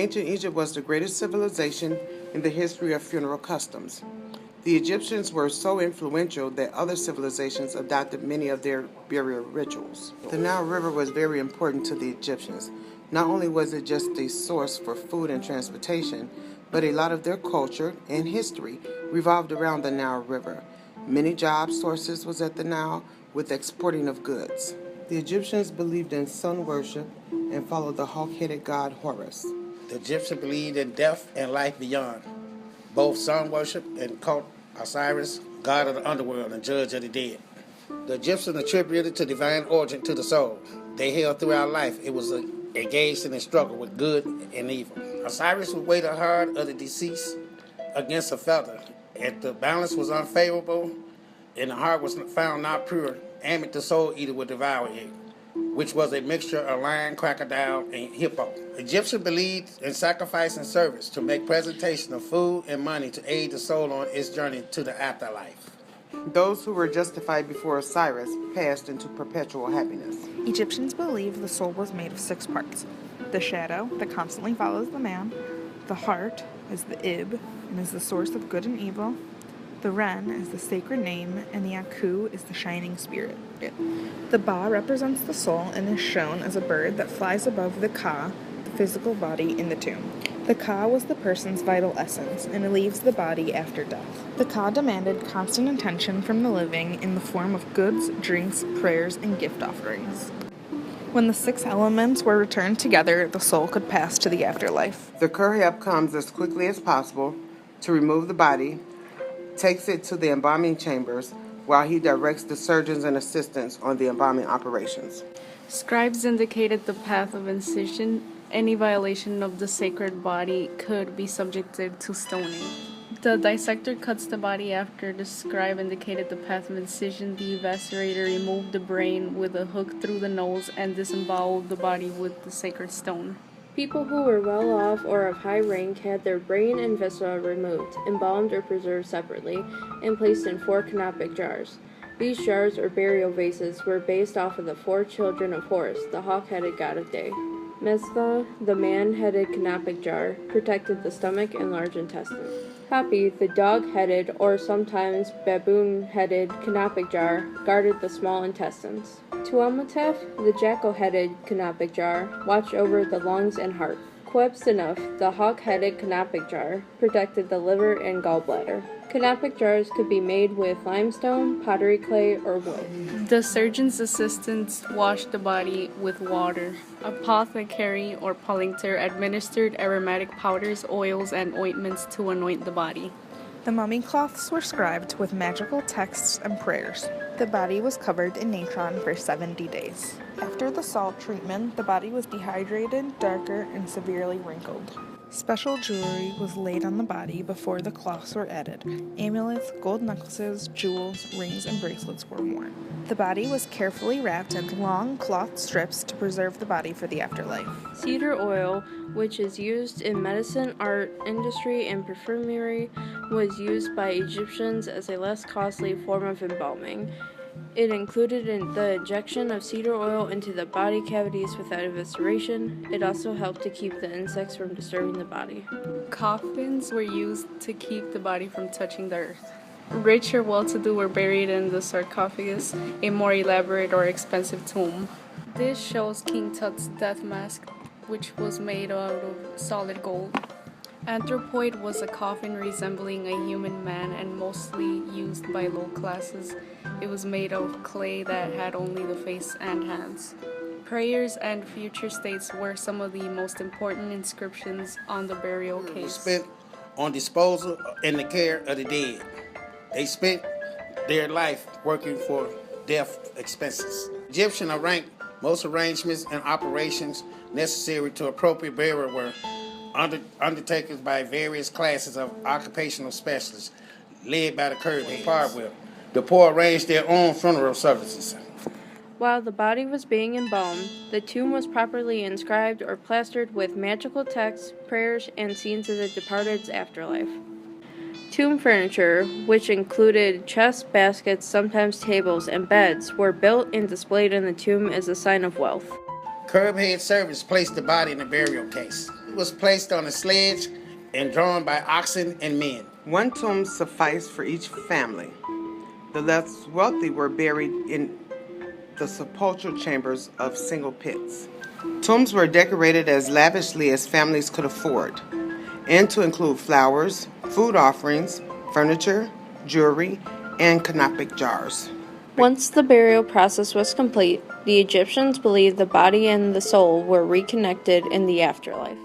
Ancient Egypt was the greatest civilization in the history of funeral customs. The Egyptians were so influential that other civilizations adopted many of their burial rituals. The Nile River was very important to the Egyptians. Not only was it just a source for food and transportation, but a lot of their culture and history revolved around the Nile River. Many job sources was at the Nile with exporting of goods. The Egyptians believed in sun worship and followed the hawk-headed god Horus. The Egyptians believed in death and life beyond. Both sun worship and cult Osiris, god of the underworld and judge of the dead. The Egyptians attributed to divine origin to the soul. They held throughout life it was engaged in a struggle with good and evil. Osiris would weigh the heart of the deceased against a feather. If the balance was unfavorable and the heart was found not pure, Ammit the soul eater would devour it, which was a mixture of lion, crocodile, and hippo. Egyptians believed in sacrifice and service to make presentation of food and money to aid the soul on its journey to the afterlife. Those who were justified before Osiris passed into perpetual happiness. Egyptians believed the soul was made of 6 parts. The shadow that constantly follows the man, the heart is the Ib and is the source of good and evil, the Ren is the sacred name, and the Aku is the shining spirit. The Ba represents the soul and is shown as a bird that flies above the Ka, the physical body in the tomb. The Ka was the person's vital essence, and it leaves the body after death. The Ka demanded constant attention from the living in the form of goods, drinks, prayers, and gift offerings. When the 6 elements were returned together, the soul could pass to the afterlife. The Kurheb comes as quickly as possible to remove the body, takes it to the embalming chambers, while he directs the surgeons and assistants on the embalming operations. Scribes indicated the path of incision. Any violation of the sacred body could be subjected to stoning. The dissector cuts the body after the scribe indicated the path of incision. The eviscerator removed the brain with a hook through the nose and disemboweled the body with the sacred stone. People who were well off or of high rank had their brain and viscera removed, embalmed or preserved separately, and placed in 4 canopic jars. These jars, or burial vases, were based off of the 4 children of Horus, the hawk-headed god of day. Mesna, the man-headed canopic jar, protected the stomach and large intestine. Hapi, the dog-headed or sometimes baboon-headed canopic jar, guarded the small intestines. Tuamutef, the jackal-headed canopic jar, watched over the lungs and heart. Quebsinuf, the hawk-headed canopic jar, protected the liver and gallbladder. Canopic jars could be made with limestone, pottery clay, or wood. The surgeon's assistants washed the body with water. Apothecary or palinter administered aromatic powders, oils, and ointments to anoint the body. The mummy cloths were scribed with magical texts and prayers. The body was covered in natron for 70 days. After the salt treatment, the body was dehydrated, darker, and severely wrinkled. Special jewelry was laid on the body before the cloths were added. Amulets, gold necklaces, jewels, rings, and bracelets were worn. The body was carefully wrapped in long cloth strips to preserve the body for the afterlife. Cedar oil, which is used in medicine, art, industry, and perfumery, was used by Egyptians as a less costly form of embalming. It included the injection of cedar oil into the body cavities without evisceration. It also helped to keep the insects from disturbing the body. Coffins were used to keep the body from touching the earth. Rich or well-to-do were buried in the sarcophagus, a more elaborate or expensive tomb. This shows King Tut's death mask, which was made out of solid gold. Anthropoid was a coffin resembling a human man and mostly used by low classes. It was made of clay that had only the face and hands. Prayers and future states were some of the most important inscriptions on the burial case. Spent on disposal and the care of the dead. They spent their life working for death expenses. Egyptians ranked most arrangements and operations necessary to appropriate burial were undertaken by various classes of occupational specialists, led by the Kurd and Parwell. The poor arranged their own funeral services. While the body was being embalmed, the tomb was properly inscribed or plastered with magical texts, prayers, and scenes of the departed's afterlife. Tomb furniture, which included chests, baskets, sometimes tables, and beds, were built and displayed in the tomb as a sign of wealth. Curb head servants placed the body in the burial case. was placed on a sledge and drawn by oxen and men. One tomb sufficed for each family. The less wealthy were buried in the sepulchral chambers of single pits. Tombs were decorated as lavishly as families could afford, and to include flowers, food offerings, furniture, jewelry, and canopic jars. Once the burial process was complete, the Egyptians believed the body and the soul were reconnected in the afterlife.